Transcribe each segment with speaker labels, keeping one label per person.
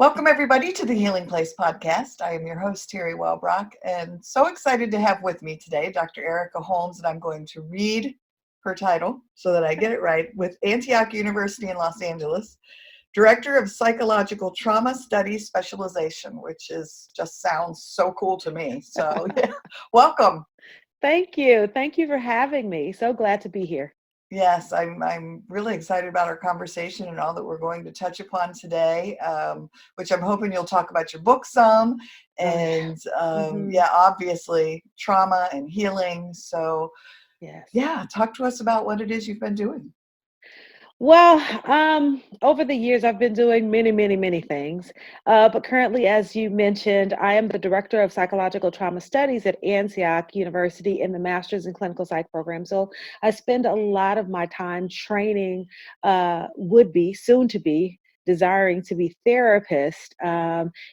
Speaker 1: Welcome, everybody, to the Healing Place podcast. I am your host, Terry Wellbrock, and so excited to have with me today Dr. Erica Holmes, and I'm going to read her title so that I get it right, with Antioch University in Los Angeles, Director of Psychological Trauma Studies Specialization, which just sounds so cool to me. So, yeah. Welcome.
Speaker 2: Thank you. Thank you for having me. So glad to be here.
Speaker 1: Yes, I'm really excited about our conversation and all that we're going to touch upon today, which I'm hoping you'll talk about your book some, and obviously trauma and healing. So, talk to us about what it is you've been doing.
Speaker 2: Well, over the years, I've been doing many things. But currently, as you mentioned, I am the Director of Psychological Trauma Studies at Antioch University in the Master's in Clinical Psych program. So I spend a lot of my time training would-be, soon-to-be, desiring to be therapists,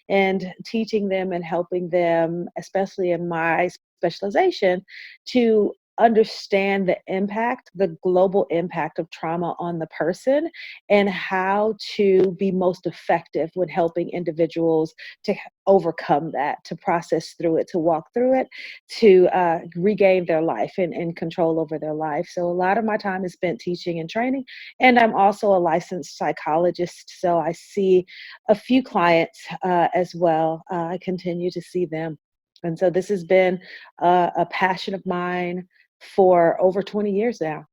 Speaker 2: and teaching them and helping them, especially in my specialization, to understand the global impact of trauma on the person, and how to be most effective when helping individuals to overcome that, to process through it, to walk through it, to regain their life and control over their life. So a lot of my time is spent teaching and training, and I'm also a licensed psychologist, so I see a few clients as well. I continue to see them. And so this has been a passion of mine for over 20 years now.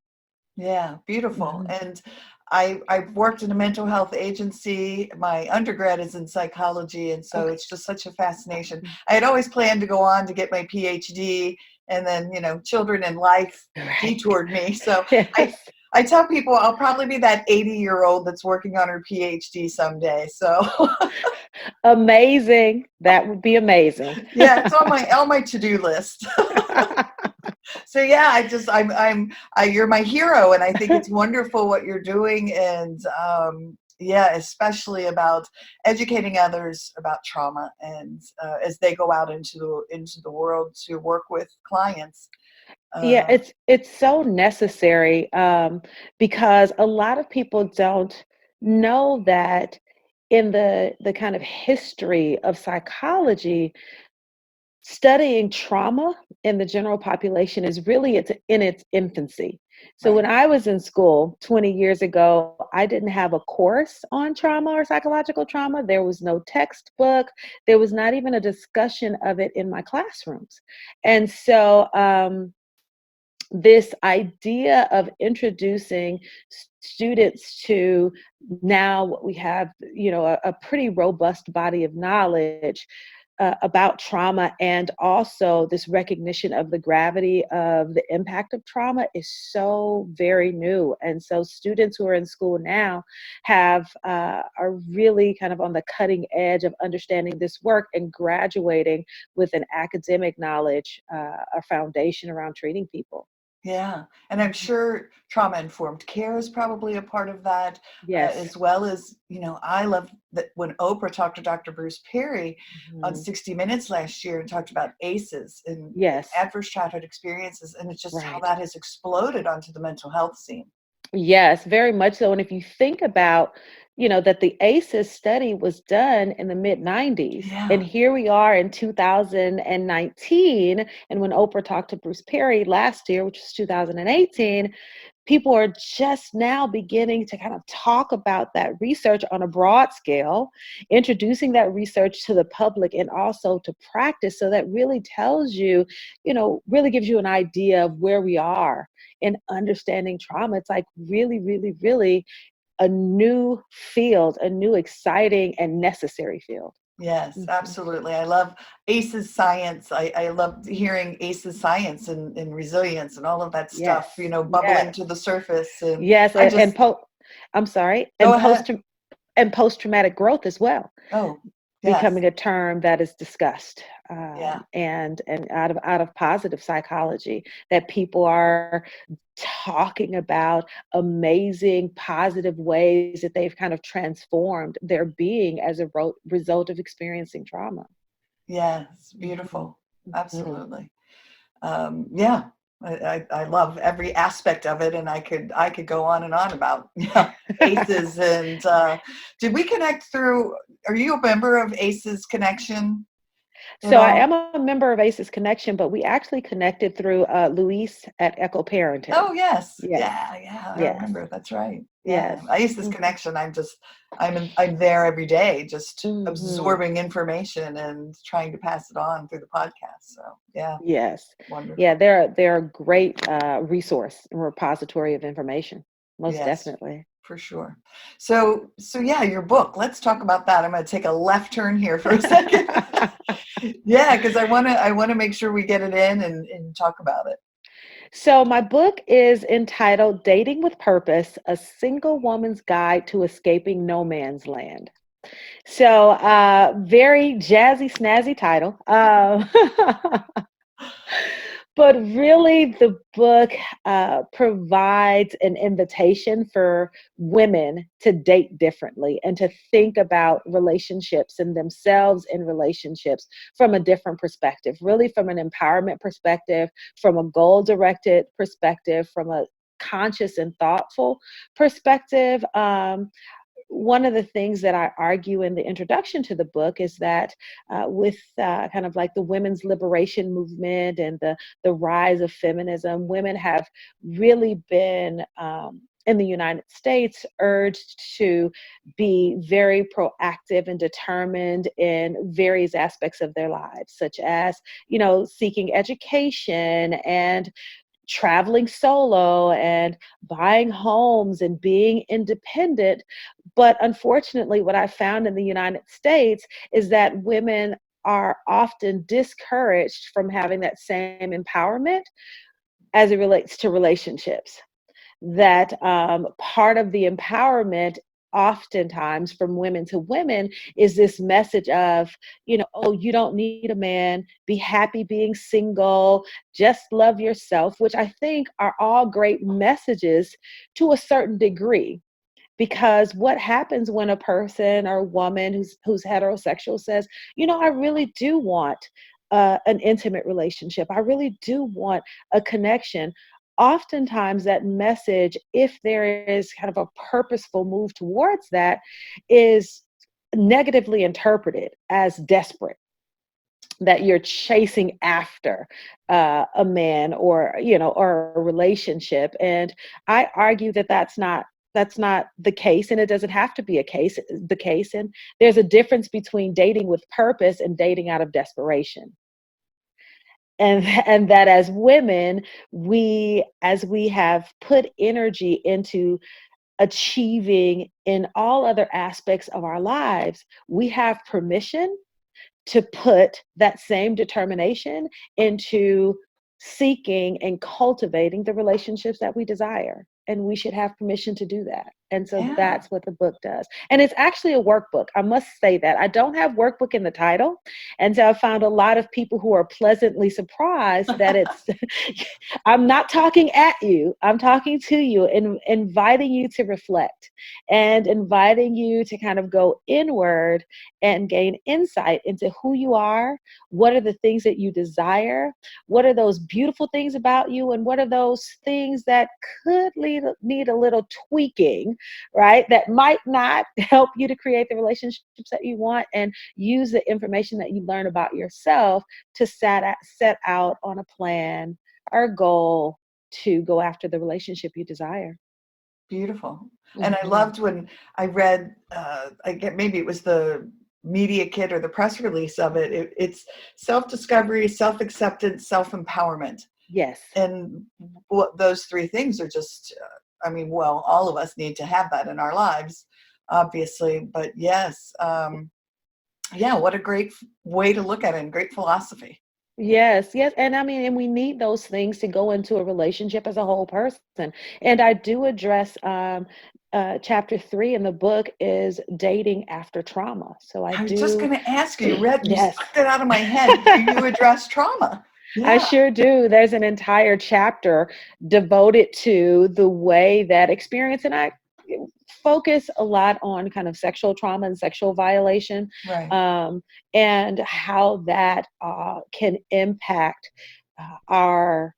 Speaker 1: Yeah, beautiful. And I've worked in a mental health agency. My undergrad is in psychology, and so it's just such a fascination. I had always planned to go on to get my PhD, and then, children and life detoured me. So I tell people I'll probably be that 80-year-old that's working on her PhD someday. So
Speaker 2: amazing. That would be amazing.
Speaker 1: Yeah, it's on my to-do list. So yeah, you're my hero, and I think it's wonderful what you're doing, and especially about educating others about trauma, and as they go out into the world to work with clients.
Speaker 2: It's so necessary, because a lot of people don't know that in the kind of history of psychology, studying trauma in the general population is really in its infancy. So when I was in school 20 years ago, I didn't have a course on trauma or psychological trauma. There was no textbook. There was not even a discussion of it in my classrooms. And so this idea of introducing students to now what we have, a pretty robust body of knowledge about trauma, and also this recognition of the gravity of the impact of trauma, is so very new. And so students who are in school now are really kind of on the cutting edge of understanding this work and graduating with an academic knowledge, a foundation around treating people.
Speaker 1: Yeah. And I'm sure trauma-informed care is probably a part of that, as well as, I love that when Oprah talked to Dr. Bruce Perry on 60 Minutes last year and talked about ACEs and adverse childhood experiences, and it's just how that has exploded onto the mental health scene.
Speaker 2: Yes, very much so. And if you think about, that the ACEs study was done in the mid-90s, and here we are in 2019, and when Oprah talked to Bruce Perry last year, which was 2018, people are just now beginning to kind of talk about that research on a broad scale, introducing that research to the public and also to practice. So that really tells you, really gives you an idea of where we are in understanding trauma. It's like really a new field, a new exciting and necessary field.
Speaker 1: Yes, absolutely. I love ACEs science. I love hearing ACEs science and resilience and all of that stuff, bubbling to the surface. And
Speaker 2: and post-traumatic growth as well.
Speaker 1: Oh, yes.
Speaker 2: Becoming a term that is discussed, and out of positive psychology, that people are talking about amazing positive ways that they've kind of transformed their being as a result of experiencing trauma.
Speaker 1: Yes, beautiful. Absolutely. I love every aspect of it, and I could go on and on about ACEs. And did we connect through are you a member of ACEs Connection at
Speaker 2: So I
Speaker 1: all?
Speaker 2: am a member of ACEs Connection, but we actually connected through Luis at Echo Parenting.
Speaker 1: Oh, yes.
Speaker 2: Yes,
Speaker 1: Yeah, yeah, I
Speaker 2: yes,
Speaker 1: remember. That's right. Yeah.
Speaker 2: yes.
Speaker 1: ACEs
Speaker 2: Hmm.
Speaker 1: Connection, I'm there every day, just
Speaker 2: Hmm.
Speaker 1: absorbing information and trying to pass it on through the podcast. So, yeah,
Speaker 2: Yes. Yeah,
Speaker 1: wonderful.
Speaker 2: they're a great resource and repository of information. Most
Speaker 1: Yes,
Speaker 2: definitely.
Speaker 1: for sure. So yeah, your book. Let's talk about that. I'm going to take a left turn here for a second. Yeah, because I want to make sure we get it in and talk about it.
Speaker 2: So my book is entitled Dating with Purpose: A Single Woman's Guide to Escaping No Man's Land. So very jazzy, snazzy title. But really, the book provides an invitation for women to date differently and to think about relationships and themselves in relationships from a different perspective, really from an empowerment perspective, from a goal directed perspective, from a conscious and thoughtful perspective. One of the things that I argue in the introduction to the book is that with kind of like the women's liberation movement and the rise of feminism, women have really been in the United States urged to be very proactive and determined in various aspects of their lives, such as, seeking education and traveling solo and buying homes and being independent. But unfortunately, what I found in the United States is that women are often discouraged from having that same empowerment as it relates to relationships. That part of the empowerment oftentimes from women to women is this message of, oh, you don't need a man, be happy being single, just love yourself, which I think are all great messages to a certain degree. Because what happens when a person or woman who's heterosexual says, I really do want an intimate relationship. I really do want a connection. Oftentimes, that message, if there is kind of a purposeful move towards that, is negatively interpreted as desperate, that you're chasing after a man or a relationship. And I argue that that's not the case, and it doesn't have to be the case. And there's a difference between dating with purpose and dating out of desperation. And that as women, as we have put energy into achieving in all other aspects of our lives, we have permission to put that same determination into seeking and cultivating the relationships that we desire. And we should have permission to do that. And so
Speaker 1: Yeah.
Speaker 2: that's what the book does. And it's actually a workbook. I must say that. I don't have workbook in the title. And so I found a lot of people who are pleasantly surprised that it's, I'm not talking at you, I'm talking to you and inviting you to reflect and inviting you to kind of go inward and gain insight into who you are, what are the things that you desire, what are those beautiful things about you, and what are those things that could need a little tweaking, right? That might not help you to create the relationships that you want, and use the information that you learn about yourself to set out on a plan or goal to go after the relationship you desire.
Speaker 1: Beautiful. And I
Speaker 2: Mhm.
Speaker 1: loved when I read, I get maybe it was the media kit or the press release of it. It's self-discovery, self-acceptance, self-empowerment.
Speaker 2: Yes.
Speaker 1: And what those three things are just, well, all of us need to have that in our lives, obviously. But yes, yeah, what a great way to look at it and great philosophy.
Speaker 2: Yes, yes. And I mean, and we need those things to go into a relationship as a whole person. And I do address chapter 3 in the book is dating after trauma. So I
Speaker 1: I was just
Speaker 2: do,
Speaker 1: going to ask you, you
Speaker 2: yes.
Speaker 1: sucked it out of my head. Do you address trauma?
Speaker 2: I
Speaker 1: Yeah.
Speaker 2: sure do. There's an entire chapter devoted to the way that experience, and I focus a lot on kind of sexual trauma and sexual violation,
Speaker 1: Right.
Speaker 2: um, and how that can impact our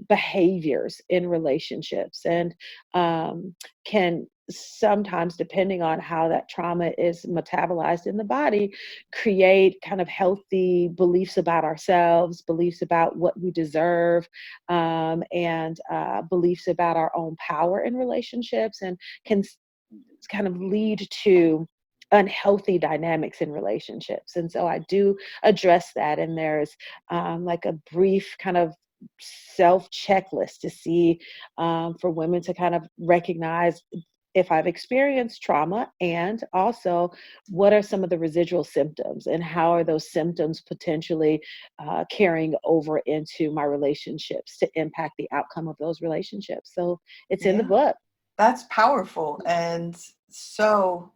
Speaker 2: behaviors in relationships, and can sometimes, depending on how that trauma is metabolized in the body, create kind of healthy beliefs about ourselves, beliefs about what we deserve, and beliefs about our own power in relationships, and can kind of lead to unhealthy dynamics in relationships. And so I do address that. And there's like a brief kind of self checklist to see, for women to kind of recognize if I've experienced trauma, and also what are some of the residual symptoms and how are those symptoms potentially carrying over into my relationships to impact the outcome of those relationships. So it's in the
Speaker 1: Yeah,
Speaker 2: book.
Speaker 1: that's powerful and so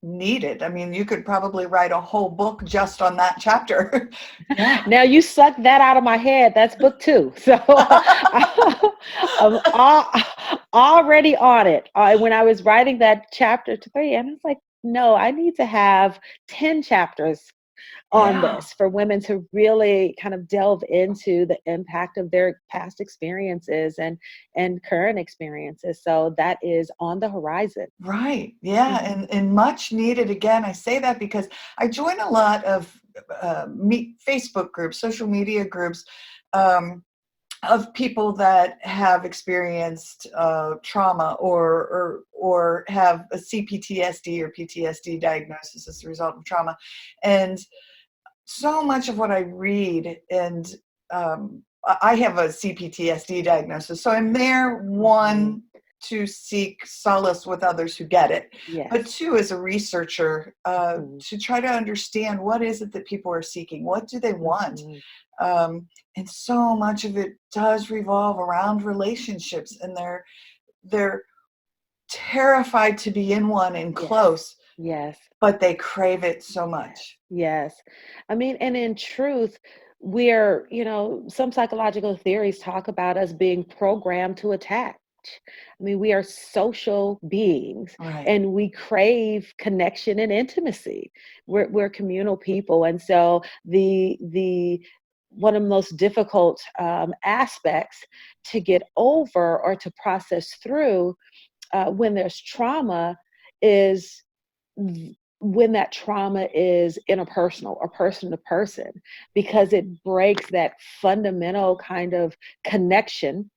Speaker 1: needed. I mean, you could probably write a whole book just on that chapter. Yeah.
Speaker 2: Now you sucked that out of my head. That's book 2. So I'm already on it. When I was writing that chapter 3, and I was like, no, I need to have 10 chapters on
Speaker 1: Yeah.
Speaker 2: this for women to really kind of delve into the impact of their past experiences and current experiences. So that is on the horizon.
Speaker 1: Right. Yeah.
Speaker 2: Mhm.
Speaker 1: And much needed. Again, I say that because I join a lot of Facebook groups, social media groups, um, of people that have experienced trauma or have a CPTSD or PTSD diagnosis as a result of trauma. And so much of what I read, and I have a CPTSD diagnosis, so I'm there,
Speaker 2: Mhm.
Speaker 1: one, to seek solace with others who get it, but
Speaker 2: Yes.
Speaker 1: two, as a researcher,
Speaker 2: Mhm.
Speaker 1: to try to understand what is it that people are seeking, what do they want,
Speaker 2: Mhm.
Speaker 1: and so much of it does revolve around relationships, and they're terrified to be in one and
Speaker 2: Yes.
Speaker 1: close,
Speaker 2: Yes.
Speaker 1: but they crave it so
Speaker 2: Yes.
Speaker 1: much.
Speaker 2: Yes. I mean, and in truth, we're, some psychological theories talk about us being programmed to attach. I mean, we are social beings
Speaker 1: Right.
Speaker 2: and we crave connection and intimacy. We're communal people. And so the one of the most difficult aspects to get over or to process through when there's trauma is when that trauma is interpersonal or person to person, because it breaks that fundamental kind of connection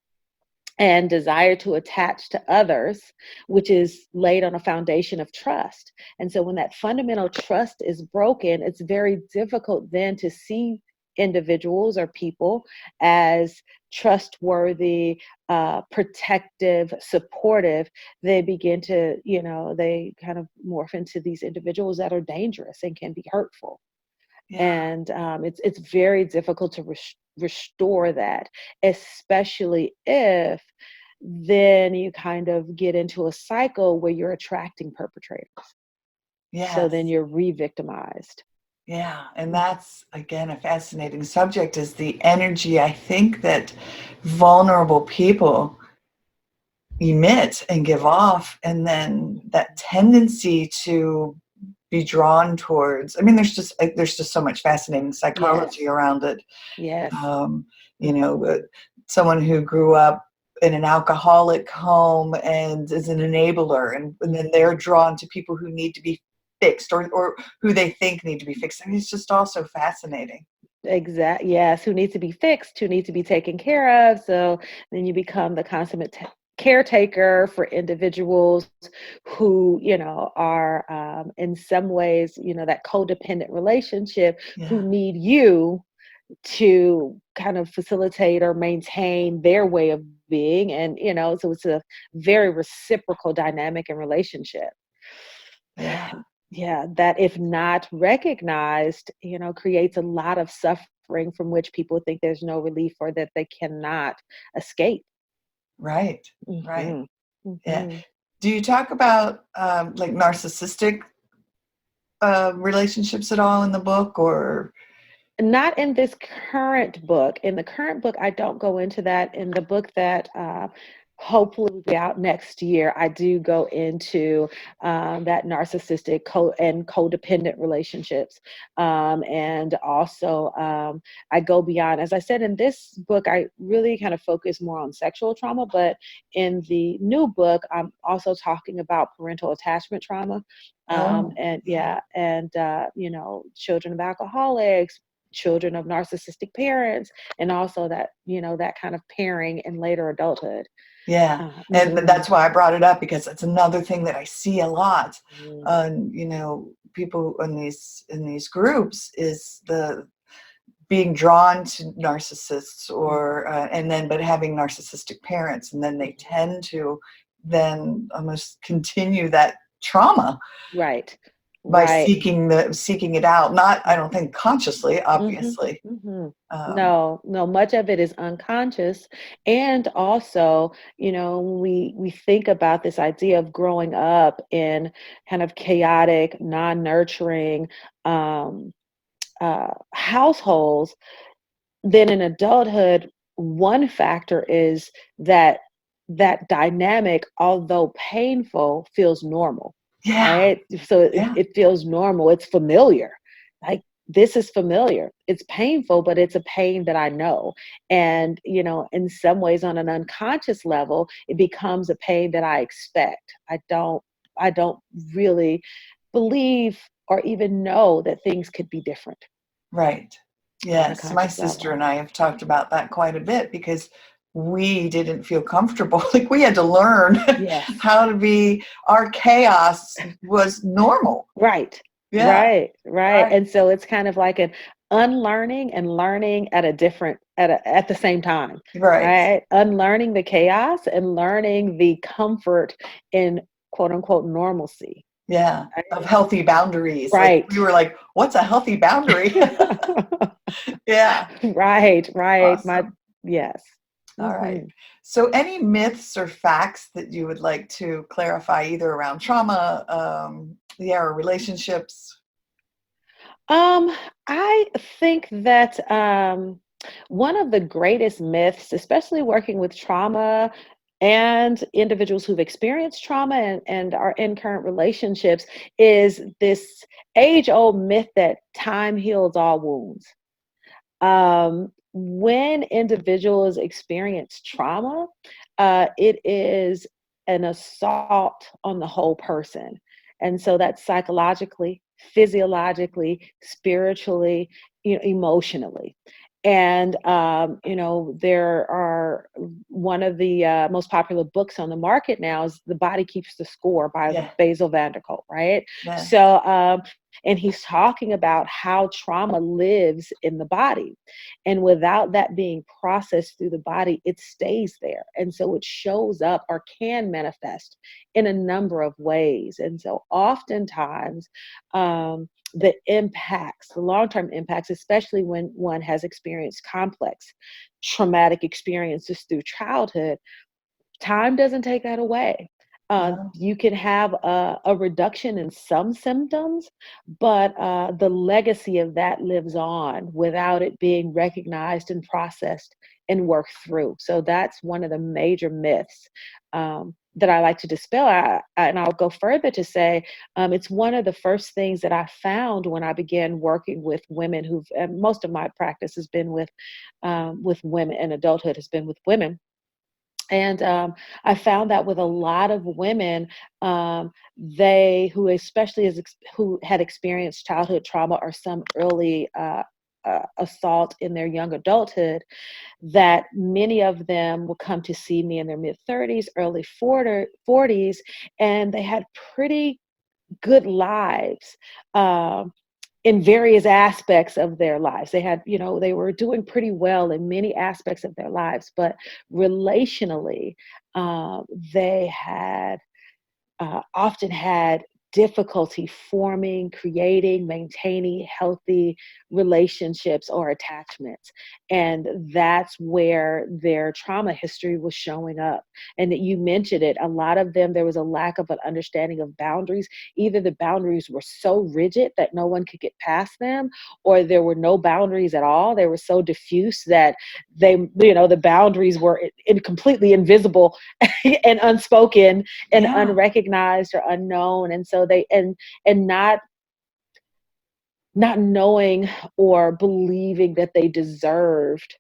Speaker 2: and desire to attach to others, which is laid on a foundation of trust. And so when that fundamental trust is broken, it's very difficult then to see individuals or people as trustworthy, protective, supportive. They begin to, they kind of morph into these individuals that are dangerous and can be hurtful.
Speaker 1: Yeah.
Speaker 2: And it's very difficult to restore that, especially if then you kind of get into a cycle where you're attracting perpetrators. So then
Speaker 1: Yes.
Speaker 2: you're re-victimized.
Speaker 1: Yeah. And that's, again, a fascinating subject, is the energy I think that vulnerable people emit and give off. And then that tendency to be drawn towards, I mean, there's just so much fascinating psychology
Speaker 2: Yes,
Speaker 1: around it.
Speaker 2: yes,
Speaker 1: Um, someone who grew up in an alcoholic home and is an enabler, and then they're drawn to people who need to be fixed, or who they think need to be fixed. I mean, it's just also fascinating.
Speaker 2: exactly. Yes, who need to be fixed, who need to be taken care of. So then you become the consummate caretaker for individuals who, are in some ways, that codependent relationship, who
Speaker 1: Yeah.
Speaker 2: need you to kind of facilitate or maintain their way of being. And, so it's a very reciprocal dynamic and relationship.
Speaker 1: Yeah.
Speaker 2: Yeah, that if not recognized, creates a lot of suffering from which people think there's no relief or that they cannot escape.
Speaker 1: Right. Right.
Speaker 2: Hmm.
Speaker 1: Yeah.
Speaker 2: Hmm.
Speaker 1: Do you talk about like narcissistic relationships at all in the book, or?
Speaker 2: Not in this current book. In the current book, I don't go into that. In the book that hopefully will be out next year. I do go into that narcissistic and codependent relationships. And also, I go beyond, as I said, in this book, I really kind of focus more on sexual trauma, but in the new book, I'm also talking about parental attachment trauma.
Speaker 1: Oh,
Speaker 2: And yeah, and, children of alcoholics, children of narcissistic parents, and also that, that kind of pairing in later adulthood.
Speaker 1: yeah. And
Speaker 2: Mhm.
Speaker 1: that's why I brought it up, because it's another thing that I see a lot
Speaker 2: Mm.
Speaker 1: on, people in these groups, is the being drawn to narcissists, or and then but having narcissistic parents, and then they tend to then almost continue that trauma
Speaker 2: Right.
Speaker 1: by
Speaker 2: Right.
Speaker 1: seeking it out. Not, I don't think consciously,
Speaker 2: Mhm.
Speaker 1: obviously.
Speaker 2: Mhm.
Speaker 1: Um,
Speaker 2: No, no, much of it is unconscious. And also, when we think about this idea of growing up in kind of chaotic, non-nurturing um, households, then in adulthood, one factor is that that dynamic, although painful, feels normal,
Speaker 1: yeah,
Speaker 2: right? So
Speaker 1: yeah,
Speaker 2: it feels normal. It's familiar. Like, this is familiar. It's painful, but it's a pain that I know. And, in some ways, on an unconscious level, it becomes a pain that I expect. I don't really believe or even know that things could be different
Speaker 1: right.
Speaker 2: on a
Speaker 1: Yes, my
Speaker 2: conscious
Speaker 1: sister
Speaker 2: level.
Speaker 1: and I have talked about that quite a bit, because we didn't feel comfortable. Like, we had to learn
Speaker 2: Yes.
Speaker 1: how to be. Our chaos was normal.
Speaker 2: Right.
Speaker 1: Yeah,
Speaker 2: Right. Right.
Speaker 1: right,
Speaker 2: And so it's kind of like an unlearning and learning at the same time,
Speaker 1: right.
Speaker 2: right? Unlearning the chaos and learning the comfort in quote unquote normalcy.
Speaker 1: Yeah, of
Speaker 2: Right.
Speaker 1: healthy boundaries. Like,
Speaker 2: Right.
Speaker 1: we were like, "What's a healthy boundary?" Yeah,
Speaker 2: Right. Right.
Speaker 1: awesome.
Speaker 2: Yes.
Speaker 1: All right.
Speaker 2: Hmm.
Speaker 1: So, any myths or facts that you would like to clarify, either around trauma, yeah, or relationships?
Speaker 2: Um, I think that one of the greatest myths, especially working with trauma and individuals who've experienced trauma and are in current relationships, is this age-old myth that time heals all wounds. When individuals experience trauma, it is an assault on the whole person. And so that's psychologically, physiologically, spiritually, emotionally. And, there are one of the most popular books on the market now is The Body Keeps the Score by
Speaker 1: Yeah,
Speaker 2: Basil Vanderkolk, right?
Speaker 1: yeah,
Speaker 2: So, and he's talking about how trauma lives in the body. And without that being processed through the body, it stays there. And so it shows up or can manifest in a number of ways. And so oftentimes, the long term impacts, especially when one has experienced complex traumatic experiences through childhood, time doesn't take that away.
Speaker 1: no,
Speaker 2: You can have a reduction in some symptoms, but the legacy of that lives on without it being recognized and processed and worked through. So that's one of the major myths that I like to dispel. And I'll go further to say it's one of the first things that I found when I began working with women and most of my practice has been with women, and adulthood has been with women. And I found that with a lot of women, they who especially who had experienced childhood trauma or some early assault in their young adulthood, that many of them will come to see me in their mid 30s, early 40s, and they had pretty good lives. In various aspects of their lives. They were doing pretty well in many aspects of their lives, but relationally, they had often had difficulty forming, creating, maintaining healthy relationships or attachments. And that's where their trauma history was showing up. And that you mentioned it, a lot of them, there was a lack of an understanding of boundaries. Either the boundaries were so rigid that no one could get past them, or there were no boundaries at all. They were so diffuse that the boundaries were completely invisible and unspoken and unrecognized or unknown. And so and not knowing or believing that they deserved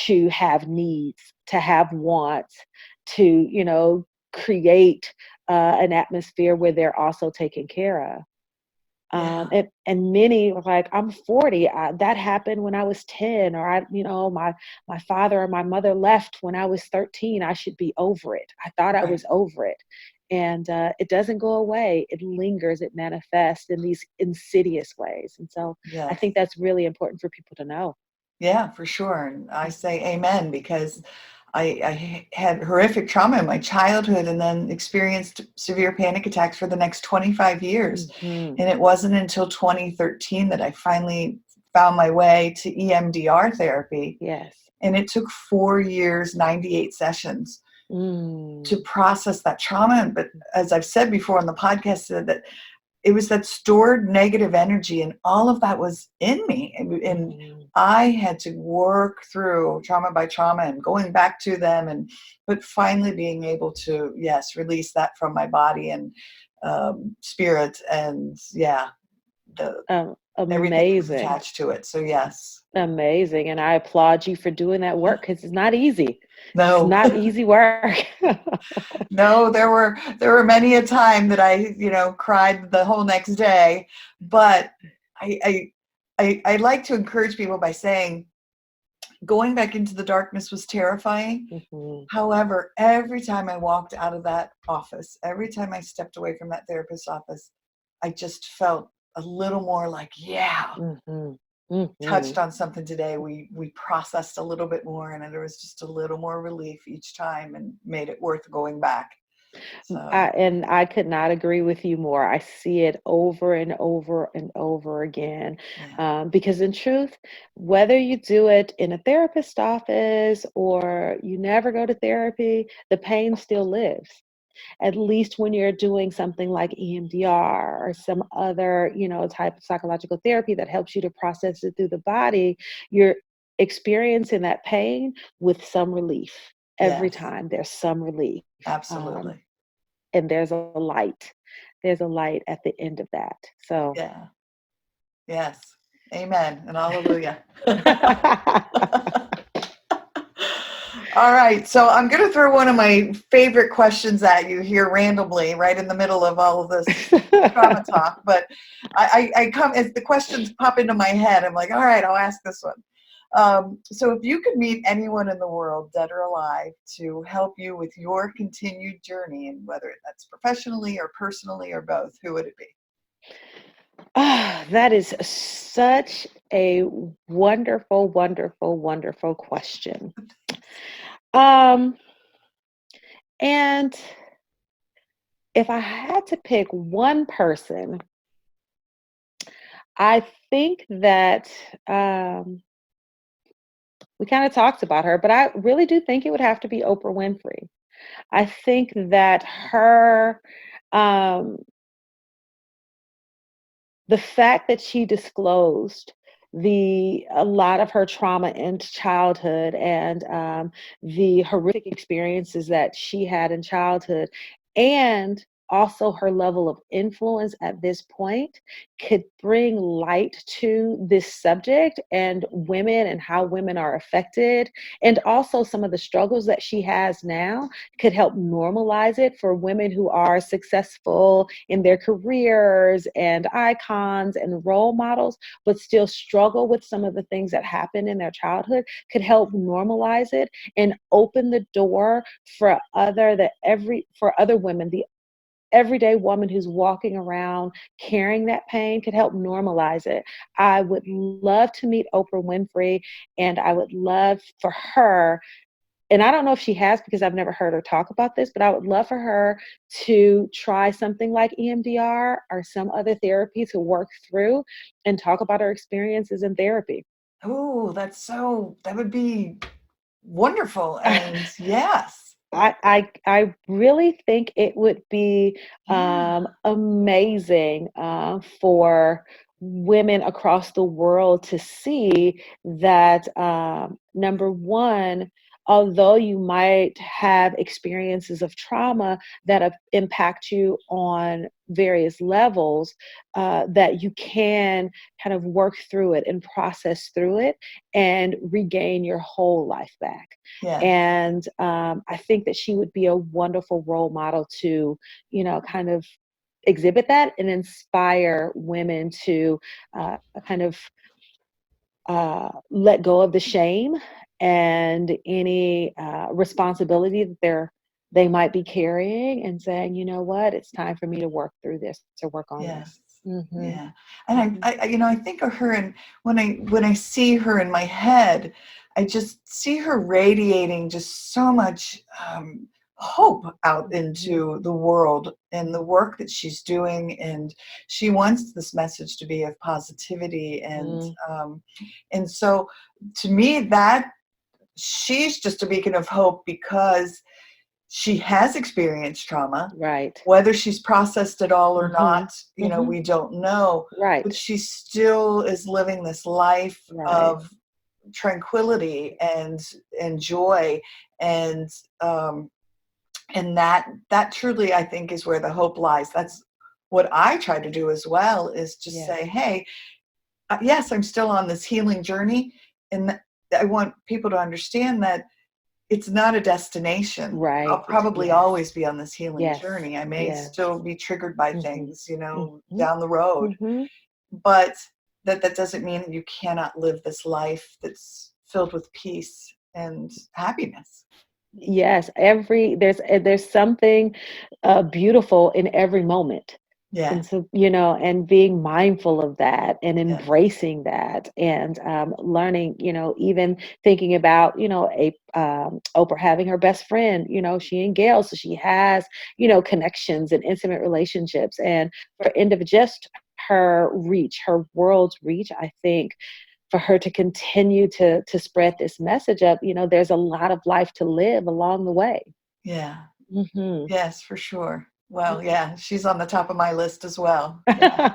Speaker 2: to have needs, to have wants, to, create an atmosphere where they're also taken care of. And many were like, I'm 40. That happened when I was 10, or my father or my mother left when I was 13. I should be over it. I thought I was over it. And it doesn't go away. It lingers. It manifests in these insidious ways. And so I think that's really important for people to know.
Speaker 1: Yeah, for sure. And I say amen, because I had horrific trauma in my childhood and then experienced severe panic attacks for the next 25 years.
Speaker 2: Mm-hmm.
Speaker 1: And it wasn't until 2013 that I finally found my way to EMDR therapy.
Speaker 2: Yes.
Speaker 1: And it took 4 years, 98 sessions to process that trauma. But as I've said before on the podcast, that it was that stored negative energy, and all of that was in me. And I had to work through trauma by trauma and going back to them, but finally being able to, release that from my body and spirit, and everything was attached to it. So yes.
Speaker 2: Amazing. And I applaud you for doing that work, because it's not easy.
Speaker 1: No.
Speaker 2: It's not easy work.
Speaker 1: No, there were many a time that I, cried the whole next day. But I like to encourage people by saying, going back into the darkness was terrifying. Mm-hmm. However, every time I walked out of that office, every time I stepped away from that therapist's office, I just felt a little more like, touched on something today. We processed a little bit more, and there was just a little more relief each time, and made it worth going back. So.
Speaker 2: And I could not agree with you more. I see it over and over and over again. Because in truth, whether you do it in a therapist's office or you never go to therapy, the pain still lives. At least when you're doing something like EMDR or some other, type of psychological therapy that helps you to process it through the body, you're experiencing that pain with some relief. Every time there's some relief.
Speaker 1: Absolutely.
Speaker 2: And there's a light. There's a light at the end of that. So.
Speaker 1: Yeah. Yes. Amen and hallelujah. All right. So I'm going to throw one of my favorite questions at you here randomly, right in the middle of all of this trauma talk. But I come, as the questions pop into my head, I'm like, all right, I'll ask this one. So if you could meet anyone in the world, dead or alive, to help you with your continued journey, and whether that's professionally or personally or both, who would it be?
Speaker 2: That is such a wonderful, wonderful, wonderful question. And if I had to pick one person, I think that we kind of talked about her, but I really do think it would have to be Oprah Winfrey. I think that her, the fact that she disclosed a lot of her trauma in childhood and the horrific experiences that she had in childhood, and also her level of influence at this point, could bring light to this subject and women and how women are affected. And also some of the struggles that she has now could help normalize it for women who are successful in their careers and icons and role models, but still struggle with some of the things that happened in their childhood, could help normalize it and open the door for other women, the everyday woman who's walking around carrying that pain, could help normalize it. I would love to meet Oprah Winfrey, and I would love for her and I don't know if she has because I've never heard her talk about this, but I would love for her to try something like EMDR or some other therapy to work through and talk about her experiences in therapy.
Speaker 1: Oh, that would be wonderful. And yes.
Speaker 2: I really think it would be
Speaker 1: Yeah.
Speaker 2: amazing for women across the world to see that number one, although you might have experiences of trauma that impact you on various levels, that you can kind of work through it and process through it and regain your whole life back.
Speaker 1: Yes.
Speaker 2: And I think that she would be a wonderful role model to, kind of exhibit that and inspire women to kind of let go of the shame and any responsibility that they might be carrying, and saying, you know what, it's time for me to work through this, to work on
Speaker 1: Yes.
Speaker 2: this. Hmm.
Speaker 1: Yeah. And
Speaker 2: Hmm.
Speaker 1: I think of her, and when I see her in my head, I just see her radiating just so much hope out
Speaker 2: Hmm.
Speaker 1: into the world and the work that she's doing. And she wants this message to be of positivity. And so to me, that she's just a beacon of hope, because she has experienced trauma.
Speaker 2: Right.
Speaker 1: Whether she's processed it all or
Speaker 2: Hmm.
Speaker 1: not,
Speaker 2: Hmm.
Speaker 1: we don't know. But
Speaker 2: Right.
Speaker 1: she still is living this life
Speaker 2: Right.
Speaker 1: of tranquility and joy, and um, and that truly, I think, is where the hope lies. That's what I try to do as well, is just
Speaker 2: Yes.
Speaker 1: say, hey, yes, I'm still on this healing journey, and I want people to understand that it's not a destination. I'll
Speaker 2: Right.
Speaker 1: probably
Speaker 2: Yes.
Speaker 1: always be on this healing
Speaker 2: Yes.
Speaker 1: journey. I may
Speaker 2: Yes.
Speaker 1: still be triggered by
Speaker 2: Mhm.
Speaker 1: things,
Speaker 2: Mhm.
Speaker 1: down the road,
Speaker 2: Mhm.
Speaker 1: but that doesn't mean that you cannot live this life that's filled with peace and happiness.
Speaker 2: Yes, there's something beautiful in every moment. And
Speaker 1: Yes,
Speaker 2: so, and being mindful of that and
Speaker 1: yes,
Speaker 2: embracing that, and learning, even thinking about, Oprah having her best friend, she and Gail, so she has, connections and intimate relationships. And for just her reach, her world's reach, I think for her to continue to spread this message up, there's a lot of life to live along the way.
Speaker 1: yeah,
Speaker 2: Mhm.
Speaker 1: yes, for sure. Well, yeah, she's on the top of my list as well. Yeah.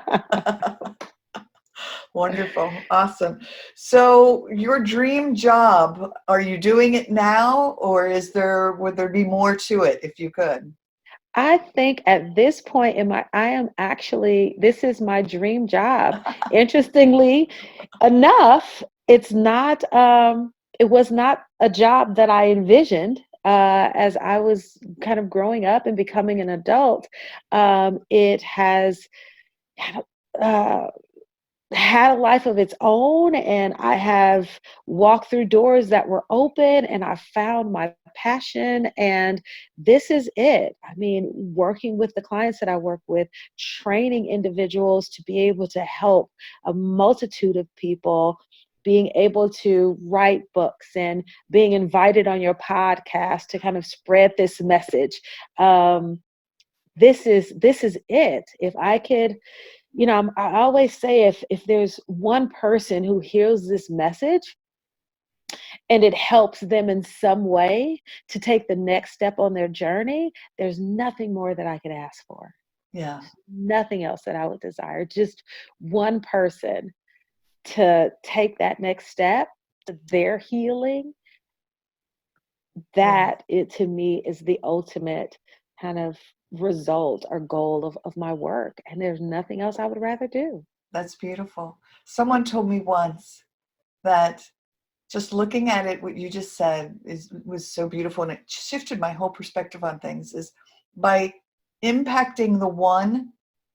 Speaker 1: Wonderful. Awesome. So your dream job, are you doing it now, or would there be more to it if you could?
Speaker 2: I think at this point I am actually, this is my dream job. Interestingly enough, it was not a job that I envisioned as I was kind of growing up and becoming an adult. It has kind of, had a life of its own, and I have walked through doors that were open, and I found my passion, and this is it. I mean, working with the clients that I work with, training individuals to be able to help a multitude of people, being able to write books and being invited on your podcast to kind of spread this message. This is it. If I could, I always say, if there's one person who hears this message and it helps them in some way to take the next step on their journey, there's nothing more that I could ask for.
Speaker 1: Yeah.
Speaker 2: Nothing else that I would desire. Just one person to take that next step to their healing.
Speaker 1: Yeah.
Speaker 2: That, it to me, is the ultimate kind of result or goal of my work. And there's nothing else I would rather do.
Speaker 1: That's beautiful. Someone told me once that just looking at it, what you just said was so beautiful, and it shifted my whole perspective on things. Is by impacting the one,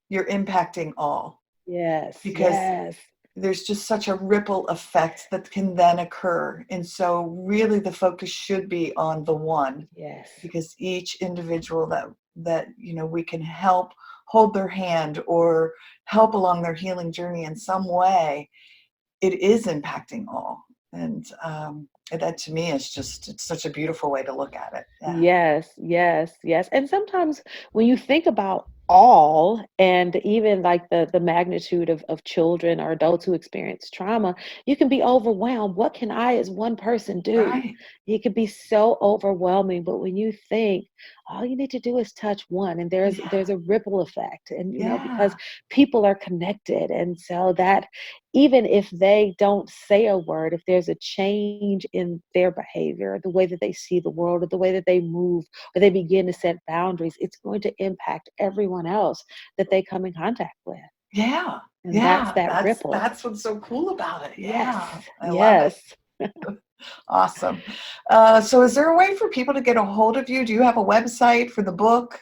Speaker 1: you're impacting all,
Speaker 2: Yes,
Speaker 1: because
Speaker 2: yes,
Speaker 1: there's just such a ripple effect that can then occur. And so really the focus should be on the one,
Speaker 2: yes,
Speaker 1: because each individual that we can help hold their hand or help along their healing journey in some way, it is impacting all. And that to me is just, it's such a beautiful way to look at it. Yeah.
Speaker 2: Yes, yes, yes. And sometimes when you think about all and even like the magnitude of children or adults who experience trauma, you can be overwhelmed. What can I as one person do?
Speaker 1: Right.
Speaker 2: It could be so overwhelming. But when you think all you need to do is touch one, and there's
Speaker 1: Yeah.
Speaker 2: a ripple effect, and because
Speaker 1: Yeah.
Speaker 2: people are connected, and so that even if they don't say a word, if there's a change in their behavior, the way that they see the world, or the way that they move, or they begin to set boundaries, it's going to impact everyone else that they come in contact with.
Speaker 1: Yeah.
Speaker 2: And that's
Speaker 1: Yeah.
Speaker 2: that ripple.
Speaker 1: That's what's so cool about it.
Speaker 2: Yes,
Speaker 1: Yeah. I love it.
Speaker 2: yes.
Speaker 1: Awesome. So is there a way for people to get a hold of you? Do you have a website for the book?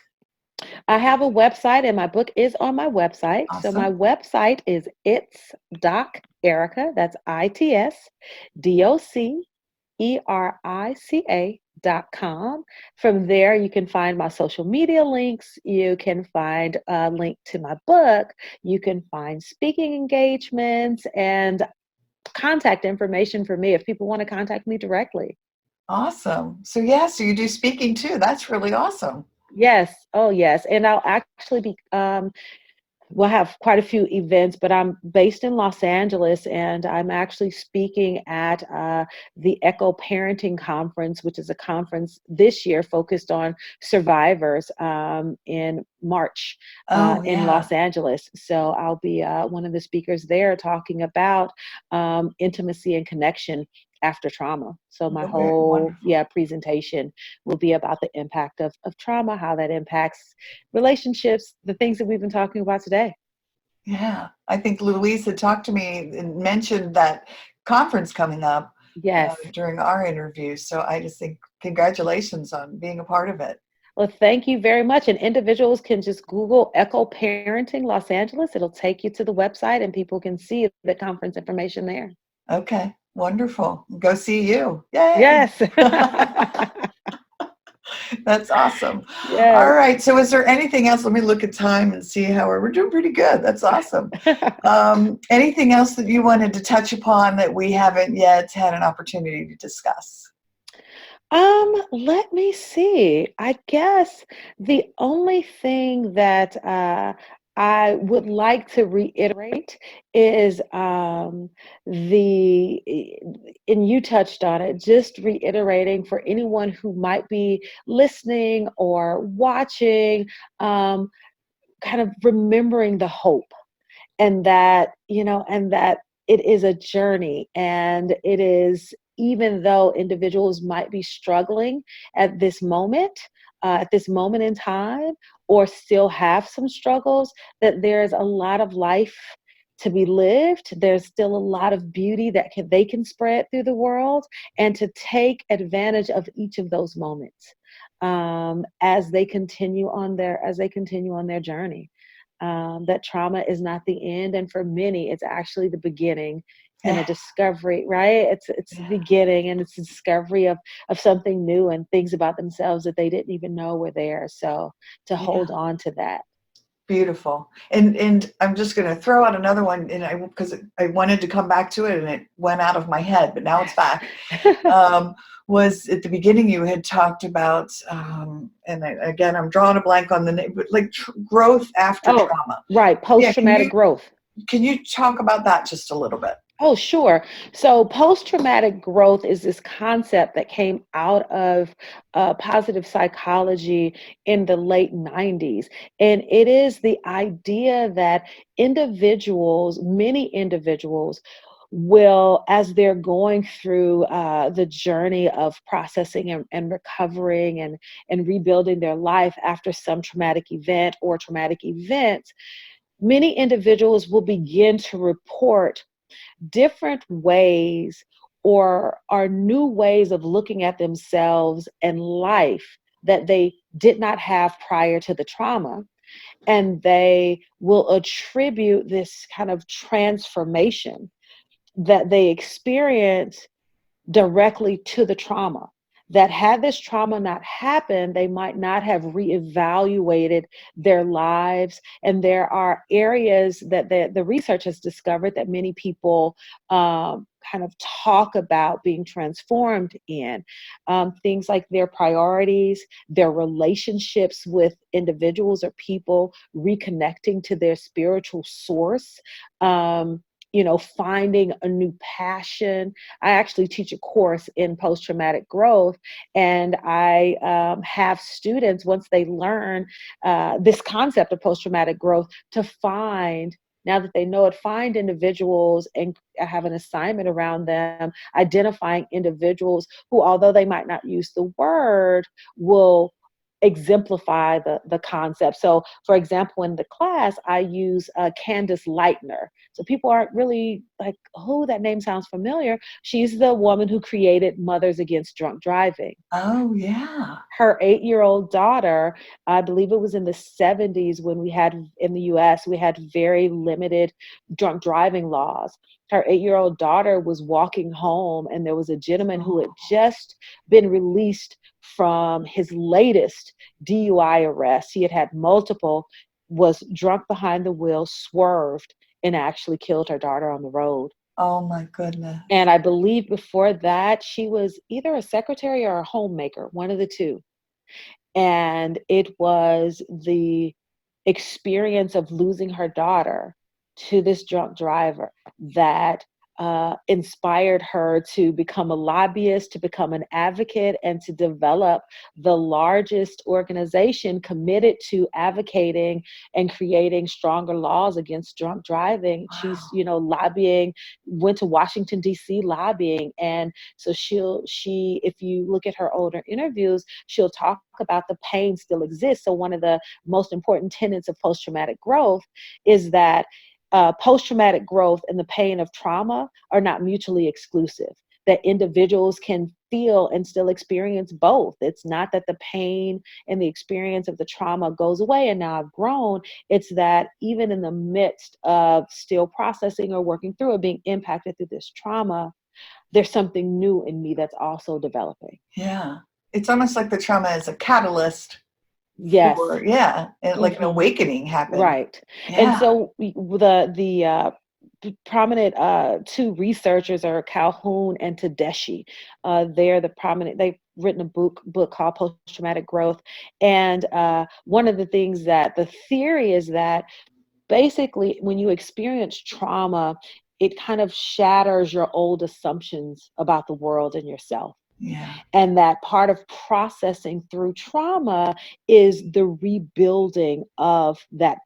Speaker 2: I have a website, and my book is on my website. So my
Speaker 1: Awesome.
Speaker 2: website is it's Doc Erica. That's ITSDOCERICA.com. From there, you can find my social media links. You can find a link to my book. You can find speaking engagements and contact information for me if people want to contact me directly.
Speaker 1: Awesome. So yeah, so you do speaking too. That's really awesome.
Speaker 2: Yes. Oh, yes. And I'll actually be we'll have quite a few events, but I'm based in Los Angeles, and I'm actually speaking at the Echo Parenting Conference, which is a conference this year focused on survivors in March
Speaker 1: Oh
Speaker 2: in
Speaker 1: yeah.
Speaker 2: Los Angeles. So I'll be one of the speakers there talking about intimacy and connection after trauma. So my
Speaker 1: Oh, very
Speaker 2: whole
Speaker 1: wonderful.
Speaker 2: presentation will be about the impact of trauma, how that impacts relationships, the things that we've been talking about today.
Speaker 1: Yeah. I think Louise had talked to me and mentioned that conference coming up
Speaker 2: Yes.
Speaker 1: during our interview. So I just think congratulations on being a part of it.
Speaker 2: Well, thank you very much. And individuals can just Google Echo Parenting Los Angeles. It'll take you to the website, and people can see the conference information there.
Speaker 1: Okay. Wonderful. Go see you. Yay.
Speaker 2: Yes.
Speaker 1: That's awesome. All
Speaker 2: Yes.
Speaker 1: right. So is there anything else? Let me look at time and see how we're doing pretty good. That's awesome. Anything else that you wanted to touch upon that we haven't yet had an opportunity to discuss?
Speaker 2: Let me see. I guess the only thing that I would like to reiterate is and you touched on it, just reiterating for anyone who might be listening or watching, um, kind of remembering the hope, and that and that it is a journey, and it is, even though individuals might be struggling at this moment in time, or still have some struggles, that there's a lot of life to be lived. There's still a lot of beauty that they can spread through the world, and to take advantage of each of those moments as they continue on their journey. That trauma is not the end, and for many it's actually the beginning and a
Speaker 1: Yeah.
Speaker 2: discovery, right? It's the
Speaker 1: Yeah.
Speaker 2: beginning, and it's a discovery of something new and things about themselves that they didn't even know were there. So to hold
Speaker 1: Yeah.
Speaker 2: on to that.
Speaker 1: Beautiful. And I'm just going to throw out another one, and because I wanted to come back to it and it went out of my head, but now it's back. Was at the beginning you had talked about, again, I'm drawing a blank on the name, but like growth after
Speaker 2: Oh,
Speaker 1: trauma.
Speaker 2: right,
Speaker 1: Yeah,
Speaker 2: post-traumatic growth.
Speaker 1: can you talk about that just a little bit?
Speaker 2: Oh, sure. So post-traumatic growth is this concept that came out of positive psychology in the late 90s. And it is the idea that many individuals, will, as they're going through the journey of processing and recovering and rebuilding their life after some traumatic event or traumatic events, many individuals will begin to report different ways or are new ways of looking at themselves and life that they did not have prior to the trauma. And they will attribute this kind of transformation that they experience directly to the trauma. that had this trauma not happened, they might not have reevaluated their lives. And there are areas that the research has discovered that many people kind of talk about being transformed in. Things like their priorities, their relationships with individuals or people, reconnecting to their spiritual source. Finding a new passion. I actually teach a course in post-traumatic growth, and I have students, once they learn this concept of post-traumatic growth, to find, now that they know it, find individuals and have an assignment around them, identifying individuals who, although they might not use the word, will exemplify the concept. So, for example, in the class, I use Candace Lightner. So people aren't really like, oh, that name sounds familiar. She's the woman who created Mothers Against Drunk Driving.
Speaker 1: Oh, yeah.
Speaker 2: Her 8-year-old daughter, I believe it was in the 70s when we had, in the US, we had very limited drunk driving laws. Her 8-year-old daughter was walking home, and there was a gentleman who had just been released from his latest DUI arrest. He had had multiple, was drunk behind the wheel, swerved, and actually killed her daughter on the road.
Speaker 1: Oh my goodness.
Speaker 2: And I believe before that, she was either a secretary or a homemaker, one of the two. And it was the experience of losing her daughter to this drunk driver that inspired her to become a lobbyist, to become an advocate, and to develop the largest organization committed to advocating and creating stronger laws against drunk driving.
Speaker 1: Wow.
Speaker 2: She's, lobbying, went to Washington, D.C. lobbying. And so she, if you look at her older interviews, she'll talk about the pain still exists. So one of the most important tenets of post-traumatic growth is that post-traumatic growth and the pain of trauma are not mutually exclusive, that individuals can feel and still experience both. It's not that the pain and the experience of the trauma goes away and now I've grown. It's that even in the midst of still processing or working through it, being impacted through this trauma, there's something new in me that's also developing.
Speaker 1: Yeah. It's almost like the trauma is a catalyst.
Speaker 2: Yes.
Speaker 1: And like an awakening happened.
Speaker 2: Right.
Speaker 1: Yeah.
Speaker 2: And so the prominent two researchers are Calhoun and Tedeschi. They've written a book called Post-Traumatic Growth. And one of the things that the theory is that basically when you experience trauma, it kind of shatters your old assumptions about the world and yourself.
Speaker 1: Yeah.
Speaker 2: And that part of processing through trauma is the rebuilding of that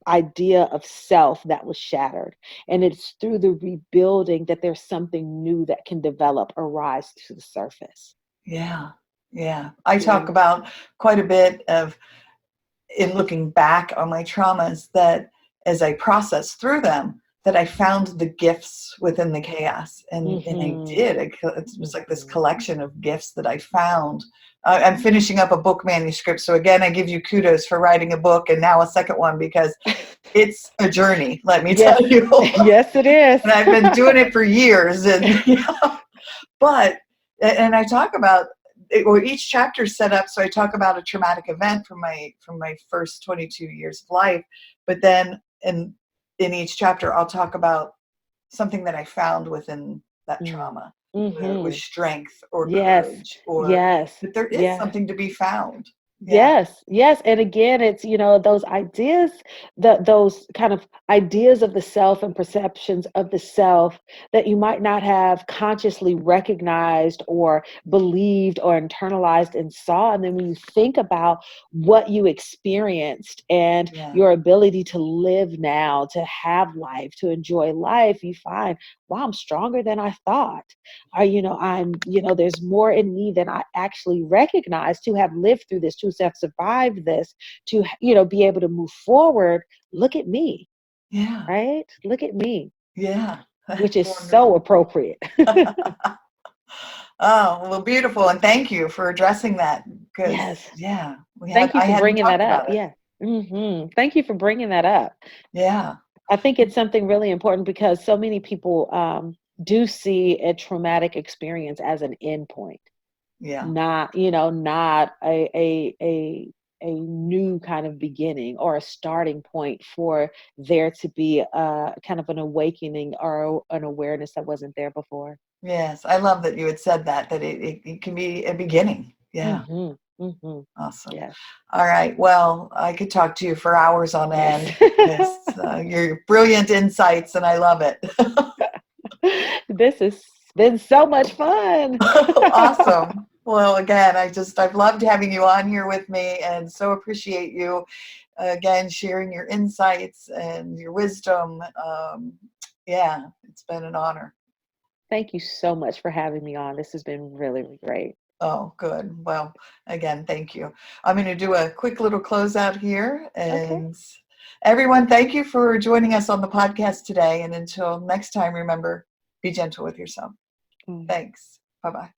Speaker 2: idea of self that was shattered. And it's through the rebuilding that there's something new that can develop or rise to the surface.
Speaker 1: Yeah. Yeah. I talk about quite a bit of, in looking back on my traumas, that as I process through them, that I found the gifts within the chaos. And I did. It was like this collection of gifts that I found. I'm finishing up a book manuscript. So again, I give you kudos for writing a book and now a second one, because it's a journey, let me tell you.
Speaker 2: Yes, it is.
Speaker 1: And I've been doing it for years. And and I talk about, or each chapter is set up. So I talk about a traumatic event from my first 22 years of life. But then in each chapter, I'll talk about something that I found within that trauma, whether it was strength or courage, or that there is something to be found.
Speaker 2: Yes. And again, it's, those ideas, those kind of ideas of the self and perceptions of the self that you might not have consciously recognized or believed or internalized and saw. And then when you think about what you experienced and your ability to live now, to have life, to enjoy life, you find, wow, I'm stronger than I thought. Or, there's more in me than I actually recognize, to have lived through this, to have survived this, to, be able to move forward. Look at me.
Speaker 1: Yeah.
Speaker 2: Right? Look at me.
Speaker 1: Yeah.
Speaker 2: Which is so appropriate.
Speaker 1: Oh, well, beautiful. And thank you for addressing that.
Speaker 2: Yes.
Speaker 1: Yeah.
Speaker 2: Thank you for bringing that up. Yeah. Thank you for bringing that up.
Speaker 1: Yeah.
Speaker 2: I think it's something really important, because so many people do see a traumatic experience as an endpoint.
Speaker 1: Yeah.
Speaker 2: not a new kind of beginning or a starting point for there to be a kind of an awakening or an awareness that wasn't there before.
Speaker 1: Yes. I love that you had said that it can be a beginning. Yeah.
Speaker 2: Mhm. Mhm.
Speaker 1: Awesome.
Speaker 2: Yes.
Speaker 1: All right. Well, I could talk to you for hours on
Speaker 2: Yes.
Speaker 1: end because your brilliant insights, and I love it.
Speaker 2: This has been so much fun.
Speaker 1: Awesome. Well, again, I've loved having you on here with me and so appreciate you again sharing your insights and your wisdom. Yeah, it's been an honor.
Speaker 2: Thank you so much for having me on. This has been really, really great.
Speaker 1: Oh, good. Well, again, thank you. I'm going to do a quick little closeout here.
Speaker 2: Okay.
Speaker 1: And everyone, thank you for joining us on the podcast today. And until next time, remember, be gentle with yourself.
Speaker 2: Mm.
Speaker 1: Thanks. Bye-bye.